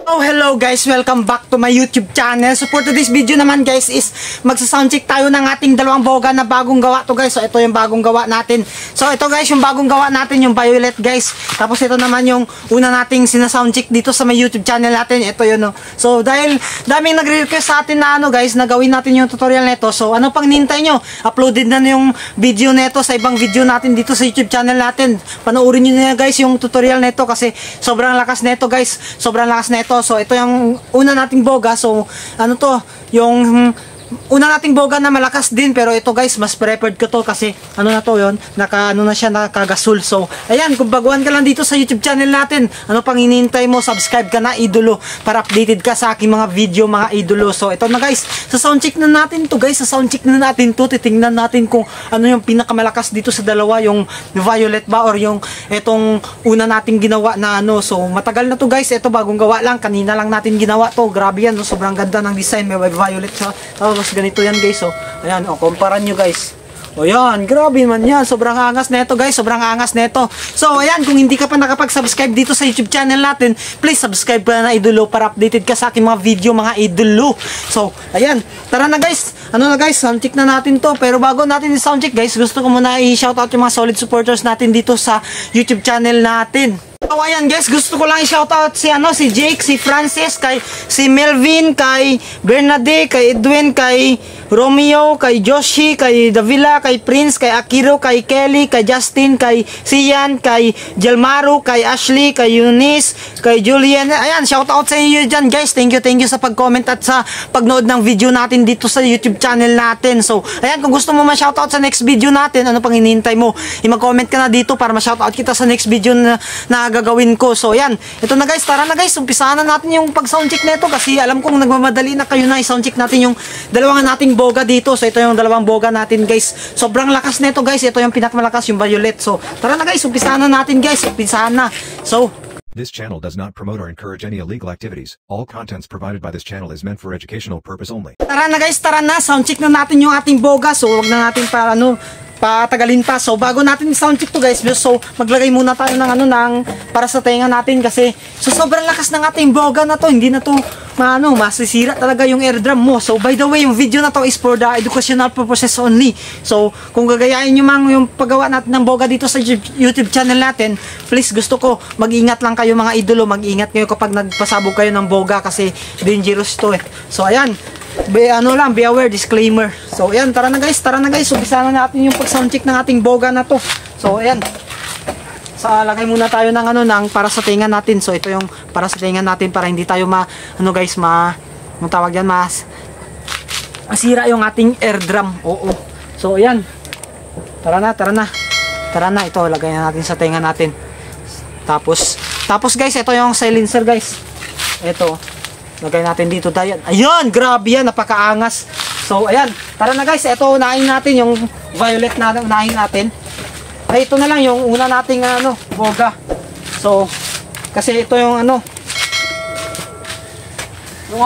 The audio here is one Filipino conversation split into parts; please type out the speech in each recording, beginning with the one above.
Oh, hello guys! Welcome back to my YouTube channel. So for today's video naman guys is magsa-soundcheck tayo ng ating dalawang boga na bagong gawa to guys. So ito yung bagong gawa natin. So ito guys yung bagong gawa natin, yung Violet guys. Tapos ito naman yung una nating sina-soundcheck dito sa my YouTube channel natin. Ito yun no. So dahil daming nagre-request sa atin na ano guys, na gawin natin yung tutorial nito. So ano pang nintay nyo? Uploaded na yung video nito sa ibang video natin dito sa YouTube channel natin. Panoorin nyo na guys yung tutorial nito kasi sobrang lakas nito guys. Sobrang lakas nito. So ito yung una nating boga. So ano to, yung una nating boga na malakas din, pero ito guys mas preferred ko to kasi ano na to yon, ano na siya, nakagasol. So ayan, kung baguhan ka lang dito sa YouTube channel natin, ano pang hinihintay mo? Subscribe ka na idolo para updated ka sa aking mga video mga idolo. So ito na guys, sa soundcheck na natin to guys, sa soundcheck na natin to, titingnan natin kung ano yung pinakamalakas dito sa dalawa, yung Violet ba or yung etong una nating ginawa na ano. So matagal na to guys, ito bagong gawa lang, kanina lang natin ginawa to. Grabe yan no? Sobrang ganda ng design, may Violet siya. Tapos ganito yan guys, oh. Ayan, oh, kumpara nyo guys. O yan, grabe man yan. Sobrang angas neto guys, sobrang angas neto. So ayan, kung hindi ka pa nakapag-subscribe dito sa YouTube channel natin, please subscribe ka na idolo para updated ka sa aking mga video mga idolo. So ayan, tara na guys. Ano na guys, soundcheck na natin to. Pero bago natin i-soundcheck guys, gusto ko muna i-shoutout yung mga solid supporters natin dito sa YouTube channel natin. So ayan guys, gusto ko lang i-shoutout si Jake, si Francis, si Melvin, kay Bernade, kay Edwin, kay Romeo, kay Joshi, kay Davila, kay Prince, kay Akiro, kay Kelly, kay Justin, kay Sian, kay Jelmaru, kay Ashley, kay Eunice, kay Julian. Ayan, shoutout sa inyo dyan guys. Thank you sa pag-comment at sa pagnood ng video natin dito sa YouTube channel natin. So ayan, kung gusto mo ma-shoutout sa next video natin, ano pang hinihintay mo? I-mag-comment ka na dito para ma-shoutout kita sa next video na gagawin ko. So ayan, ito na guys, tara na guys, umpisahan na natin yung pag-soundcheck nito kasi alam kong nagmamadali na kayo na i-soundcheck natin yung dalawang nating boga dito. So ito yung dalawang boga natin guys. Sobrang lakas nito guys. Ito yung pinakamalakas, yung Violet. So tara na guys, umpisahan na natin guys. Umpisahan na. So this channel does not promote or encourage any illegal activities. All contents provided by this channel is meant for educational purpose only. Tara na guys, tara na. Soundcheck na natin yung ating boga. So wag na natin para patagalin pa. So bago natin i-soundcheck to guys, so maglagay muna tayo ng para sa tenga natin kasi so sobrang lakas ng ating boga na to. Hindi na to masisira talaga yung eardrum mo. So by the way, yung video na to is for the educational purposes only. So kung gagayain nyo yung paggawa natin ng boga dito sa YouTube channel natin, please gusto ko mag-ingat lang kayo mga idolo. Mag-ingat kayo kapag nagpasabog kayo ng boga kasi dangerous to eh. So ayan, be aware, disclaimer. So ayan, tara na guys, umpisa na natin yung pag-soundcheck ng ating boga na to. So ayan, lagay muna tayo ng ng para sa tenga natin. So ito yung para sa tenga natin para hindi tayo masira yung ating eardrum. Oo. So ayan, tara na, ito lagay na natin sa tenga natin. Tapos guys, ito yung silencer guys. Ito lagay natin dito tayo. Ayun, grabe yan, napakaangas. So ayan, tara na guys, ito unahin natin yung Violet na unahin natin. Ay, ito na lang yung una nating boga. So kasi ito yung yung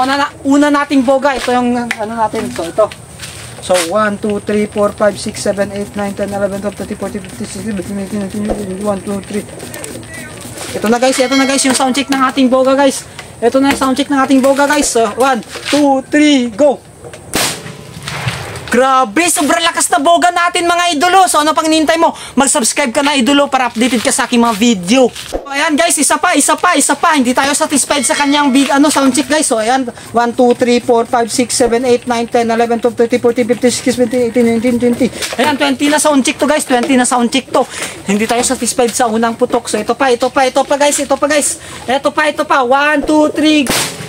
una nating boga, ito yung natin. So ito. So 1 2 3 4 5 6 7 8 9 10 11 12 13 14 15 16 17 18 19 20 1 2 3. Ito na guys yung soundcheck ng ating boga guys. Ito na yung soundcheck ng ating boga guys. So 1 2 3 go. Grabe, sobrang lakas na boga natin mga idolo. So ano pang hinihintay mo? Mag-subscribe ka na idolo para updated ka sa aking mga video. So ayan guys, isa pa. Hindi tayo satisfied sa kanyang big soundcheck guys. So ayan, 1 2 3 4 5 6 7 8 9 10 11 12 13 14 15 16 17 18 19 20. Ayan, 20 na soundcheck to guys. 20 na soundcheck to. Hindi tayo satisfied sa unang putok. So ito pa guys. Ito pa. 1 2 3.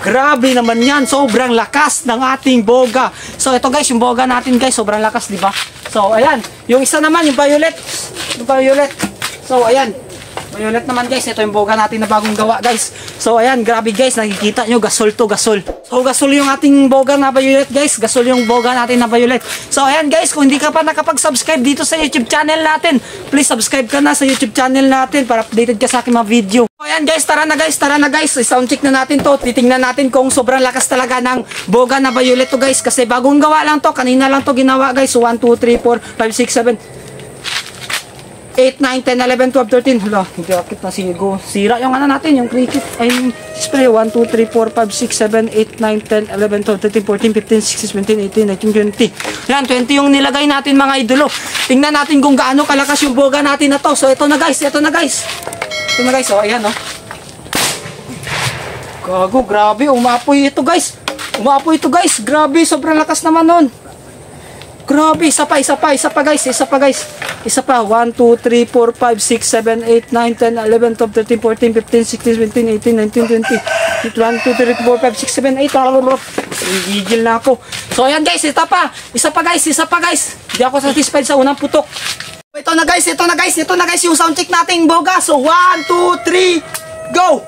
Grabe naman yan, sobrang lakas ng ating boga. So ito guys, yung boga natin guys, sobrang lakas, di ba? So ayan, yung isa naman, yung Violet. So ayan, Violet naman guys, ito yung boga natin na bagong gawa guys. So ayan, grabe guys, nakikita nyo, gasol to, gasol. So gasol yung ating boga na Violet guys, gasol yung boga natin na Violet. So ayan guys, kung hindi ka pa nakapag-subscribe dito sa YouTube channel natin, please subscribe ka na sa YouTube channel natin para updated ka sa aking mga video. So ayan guys, tara na guys, soundcheck na natin to. Titingnan natin kung sobrang lakas talaga ng boga na Violet to guys, kasi bagong gawa lang to, kanina lang to ginawa guys. So 1 2 3 4 5 6 7. 8, 9, 10, 11, 12, 13. Hala, hindi akit na sigo. Sira yung ano natin, yung cricket. Ay, spray. 1, 2, 3, 4, 5, 6, 7, 8, 9, 10, 11, 12, 13, 14, 15, 16, 17, 18, 19, 20. Yan, 20 yung nilagay natin mga idolo. Tingnan natin kung gaano kalakas yung boga natin na to. So, ito na guys, ito na guys. Ito na guys, oh, ayan, oh. Gago, grabe, umapoy ito guys. Umapoy ito guys, grabe, sobrang lakas naman nun. Grabe, isa pa guys, isa pa guys. Isa pa, 1, 2, 3, 4, 5, 6, 7, 8, 9, 10, 11, 12, 13, 14, 15, 16, 17, 18, 19, 20. 1, 2, 3, 4, 5, 6, 7, 8. Gigil na ako. So ayan guys, isa pa guys. Hindi ako satisfied sa unang putok. Ito na guys yung sound check nating boga. So 1, 2, 3, go!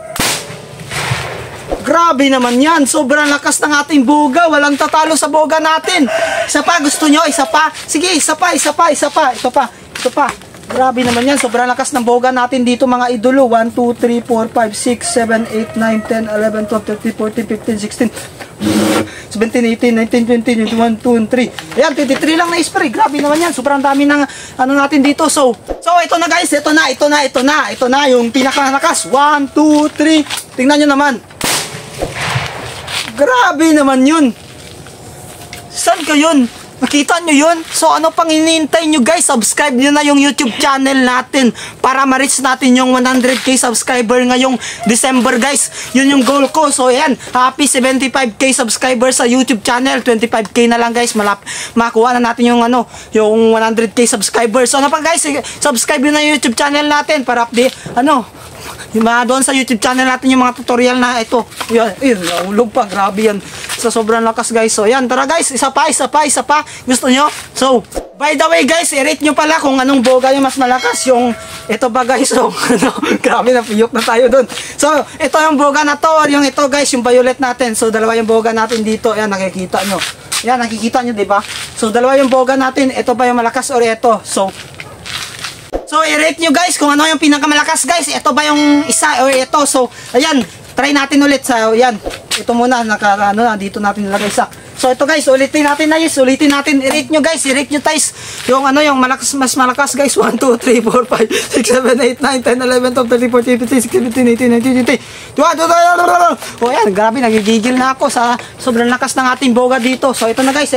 Grabe naman yan. Sobrang lakas ng ating boga. Walang tatalo sa boga natin. Isa pa. Gusto nyo? Isa pa? Sige, isa pa. Ito pa. Grabe naman yan. Sobrang lakas ng boga natin dito mga idolo. 1, 2, 3, 4, 5, 6, 7, 8, 9, 10, 11, 12, 13, 14, 15, 16, 17, 18, 19, 20, 21, 22, 23. Ayan, 23 lang na spray. Grabe naman yan. Sobrang dami ng ano natin dito. So ito na guys. Ito na. Yung pinakalakas. 1, 2, 3. Tingnan nyo naman. Grabe naman yun. Saan ka yun? Nakita nyo yun? So ano pang hinihintay nyo guys? Subscribe nyo na yung YouTube channel natin para ma-reach natin yung 100k subscriber ngayong December guys. Yun yung goal ko. So ayan, happy 75k subscriber sa YouTube channel. 25k na lang guys. Makuha na natin yung yung 100k subscriber. So ano pa guys? Subscribe nyo na yung YouTube channel natin para update yung mga doon sa YouTube channel natin yung mga tutorial na ito. Yan, naulog pa, grabe yan. Sa sobrang lakas guys. So yan, tara guys, isa pa. Gusto nyo? So, by the way guys, i-rate nyo pala kung anong boga yung mas malakas. Yung, ito ba guys, so, grabe na, piyok na tayo doon. So, ito yung boga na to, yung ito guys, yung violet natin. So, dalawa yung boga natin dito. Yan, nakikita nyo. Yan, nakikita nyo, diba? So, dalawa yung boga natin. Ito ba yung malakas or ito? So, i-rate nyo guys kung ano yung pinakamalakas guys. Ito ba yung isa o ito? So, ayan. Try natin ulit sa, ayan. Ito muna, dito natin nilagay sa. So, ito guys, ulitin natin. I-rate nyo guys. I-rate nyo guys. Yung yung mas malakas guys. 1, 2, 3, 4, 5, 6, 7, 8, 9, 10, 11, 12, 13, 14, 15, 16, 17, 18, 19, 20. O, ayan. Grabe, nagigigil na ako sa sobrang lakas ng ating boga dito. So, ito na guys.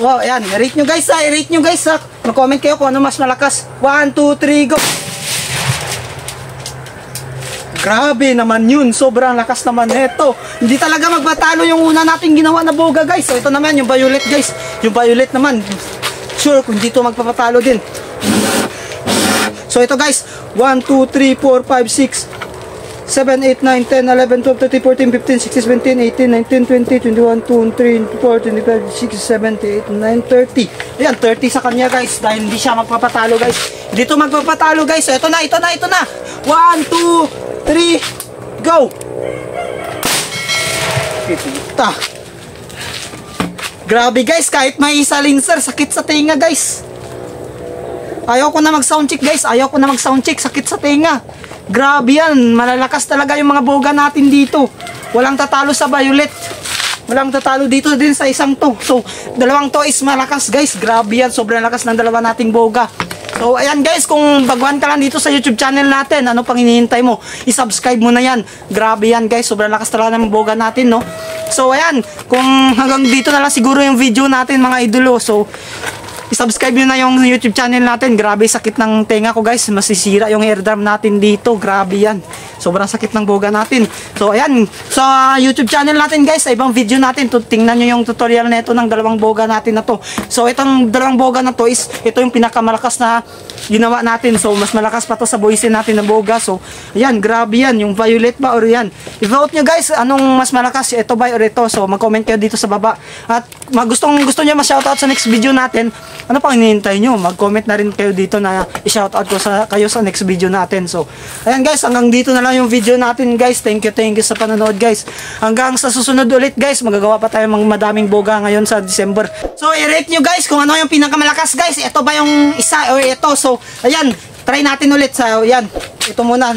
O, ayan. I-rate nyo guys ha. Mag-comment kayo kung ano mas malakas. 1, 2, 3, go! Grabe naman yun. Sobrang lakas naman nito. Hindi talaga magbatalo yung una nating ginawa na boga guys. So ito naman yung violet guys. Yung violet naman. Sure kung dito magpapatalo din. So ito guys. 1, 2, 3, 4, 5, 6, 7, 8, 9, 10, 11, 12, 13, 14, 15, 16, 17, 18, 19, 20, 21, 22, 23, 24, 25, 26, 27, 28, 9, 30. Ayan, 30 sa kanya guys. Dahil hindi siya magpapatalo guys. Dito magpapatalo guys. So ito na. 1, 2, 3, go! Kita. Grabe guys, kahit may silencer, sakit sa tenga guys. Ayaw ko na mag-sound check guys. Sakit sa tenga. Grabe yan, malalakas talaga yung mga boga natin dito. Walang tatalo sa violet. Walang tatalo dito din sa isang to. So, dalawang to is malakas guys. Grabe yan, sobrang lakas ng dalawa nating boga. So, ayan guys, kung baguhan ka lang dito sa YouTube channel natin, ano pang hinihintay mo? I-subscribe mo na yan. Grabe yan guys, sobrang lakas talaga ng boga natin, no? So, ayan, kung hanggang dito na lang siguro yung video natin mga idolo. So, i-subscribe nyo na yung YouTube channel natin. Grabe, sakit ng tenga ko guys. Masisira yung air drum natin dito. Grabe yan. Sobrang sakit ng boga natin. So ayan, sa YouTube channel natin guys, sa ibang video natin, tingnan nyo yung tutorial na ito ng dalawang boga natin na to. So itong dalawang boga na to is, ito yung pinakamalakas na ginawa natin. So mas malakas pa to sa boysen natin na boga. So ayan, grabe yan. Yung violet ba or yan? I-vote nyo guys, anong mas malakas? Ito ba or ito? So mag-comment kayo dito sa baba. At gusto nyo ma-shoutout sa next video natin, ano pang hinihintay nyo? Mag-comment na rin kayo dito na i-shoutout ko kayo sa next video natin. So ayan guys, hanggang dito na lang yung video natin guys. Thank you sa panonood guys. Hanggang sa susunod ulit guys, magagawa pa tayo ng madaming boga ngayon sa December. So i-rate nyo guys kung ano yung pinakamalakas guys. Ito ba yung isa o ito? So ayan, try natin ulit sa yan. Ito muna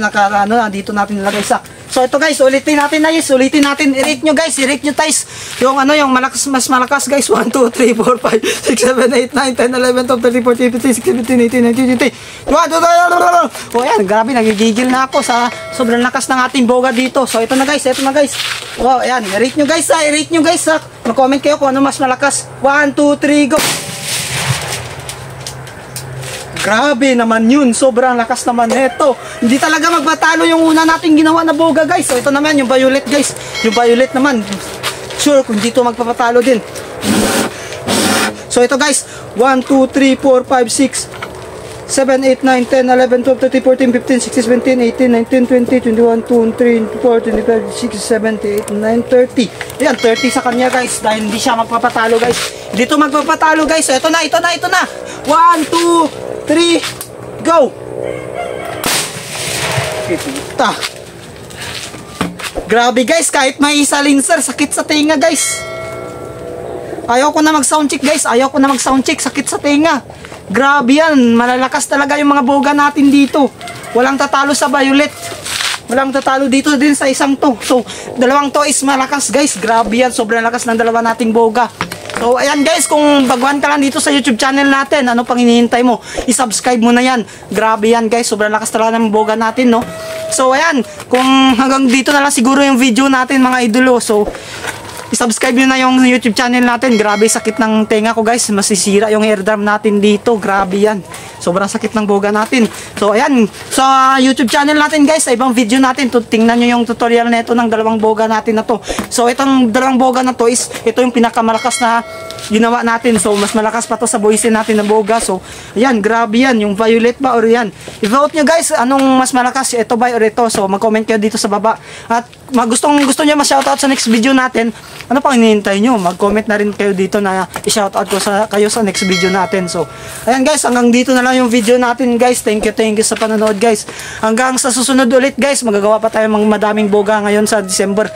dito natin nilagay sa. So So ito guys, ulitin natin na guys, ulitin natin. I-rate nyo guys, i-rate nyo guys. Yung ano, yung malakas, mas malakas guys. 1, 2, 3, 4, 5, 6, 7, 8, 9, 10, 11, 12, 13, 14, 15, 16, 17, 18, 19, 20. 1, 2, 3, 4, 5. O yan, grabe, nagigigil na ako sa sobrang lakas ng ating boga dito. So ito na guys, ito na guys. O yan, i-rate nyo guys ha, i-rate nyo guys ha. Mag-comment kayo kung ano mas malakas. 1, 2, 3, go! Grabe naman yun, sobrang lakas naman nito. Hindi talaga magbatalo yung una nating ginawa na boga guys. So ito naman yung violet guys. Yung violet naman, sure kung dito magpapatalo din. So ito guys, 1, 2, 3, 4, 5, 6, 7, 8, 9, 10, 11, 12, 13, 14, 15, 16, 17, 18, 19, 20, 21, 22, 23, 24, 25, 26, 27, 8, 9, 30. Ayan, 30 sa kanya guys. Dahil hindi siya magpapatalo guys. Dito magpapatalo guys. So ito na, ito na, ito na. 1, 2, 3, go! Puta. Grabe guys, kahit may silencer, sakit sa tenga guys. Ayaw ko na mag-sound check guys, ayaw ko na mag-sound check, sakit sa tenga. Grabe yan, malalakas talaga yung mga boga natin dito. Walang tatalo sa violet. Walang tatalo dito din sa isang to. So, dalawang to is malakas guys. Grabe yan, sobrang lakas ng dalawa nating boga. So, ayan guys, kung baguhan ka lang dito sa YouTube channel natin, ano pang hinihintay mo? I-subscribe mo na yan. Grabe yan guys, sobrang lakas talaga ng boga natin, no? So, ayan, kung hanggang dito na lang siguro yung video natin mga idolo. So, i-subscribe nyo na yung YouTube channel natin. Grabe, sakit ng tenga ko guys. Masisira yung eardrum natin dito. Grabe yan. Sobrang sakit ng boga natin. So, ayan. Sa YouTube channel natin guys, sa ibang video natin, tingnan nyo yung tutorial na ito ng dalawang boga natin na to. So, itong dalawang boga na to is, ito yung pinakamalakas na ginawa natin. So, mas malakas pa to sa buwisin natin na boga. So, ayan, grabe yan. Yung violet ba or yan? I-vote nyo guys, anong mas malakas? Ito ba or ito? So, mag-comment kayo gusto sa baba. At gusto nyo ma-shoutout sa next video natin, ano pang hinihintay nyo? Mag-comment na rin kayo dito na i-shoutout ko kayo sa next video natin. So, ayan guys, hanggang dito na lang yung video natin guys. Thank you sa panonood guys. Hanggang sa susunod ulit guys, magagawa pa tayo mga madaming boga ngayon sa December.